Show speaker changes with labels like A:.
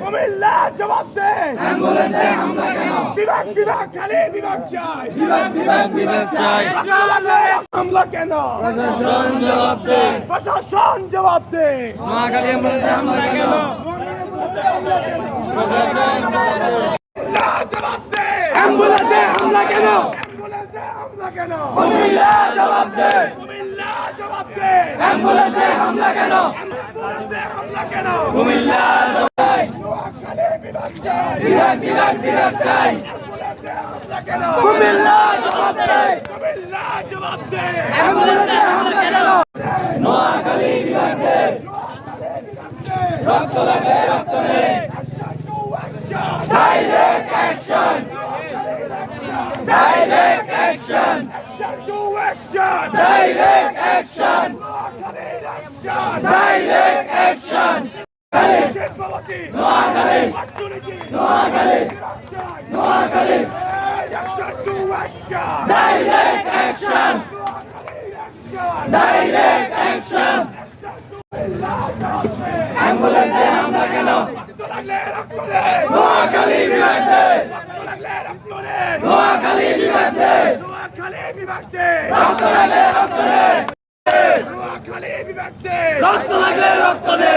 A: কুমিল্লা জবাব দে
B: অ্যাম্বুলেন্সে হামলা কেন?
A: বিভাগ বিভাগ খালি বিভাগ চাই
B: বিভাগ চাই।
A: হামলা কেন?
B: প্রশাসন জবাব দে।
A: প্রশাসন জবাব দে
B: নোয়াখালী অ্যাম্বুলেন্সে হামলা কেন? প্রশাসন
A: জবাব দে
B: অ্যাম্বুলেন্সে হামলা কেন?
A: অ্যাম্বুলেন্সে হামলা কেন?
B: কুমিল্লা জবাব দে।
A: কুমিল্লা জবাব দে
B: অ্যাম্বুলেন্সে হামলা কেন?
A: অ্যাম্বুলেন্সে হামলা কেন?
B: কুমিল্লা জবাব
A: নোয়াখালী বিভাগ চাই
B: বিভাগ চাই।
A: অ্যাম্বুলেন্সে হামলা কেন?
B: কুমিল্লা জবাব দে।
A: কুমিল্লা জবাব দে
B: অ্যাম্বুলেন্সে হামলা কেন? নোয়াখালী বিভাগ দে। রক্ত লাগে রক্ত নে। Direct action. Direct action. Direct action. Direct action. Noakhali Noakhali Noakhali direct action. Direct action. অ্যাম্বুলেন্সে হামলা কেন? নোয়াখালী বিভাগ দে। নোয়াখালী বিভাগ দে। রক্ত লাগলে রক্ত দে।
A: নোয়াখালী বিভাগ দে
B: রক্ত লাগলে রক্ত দে।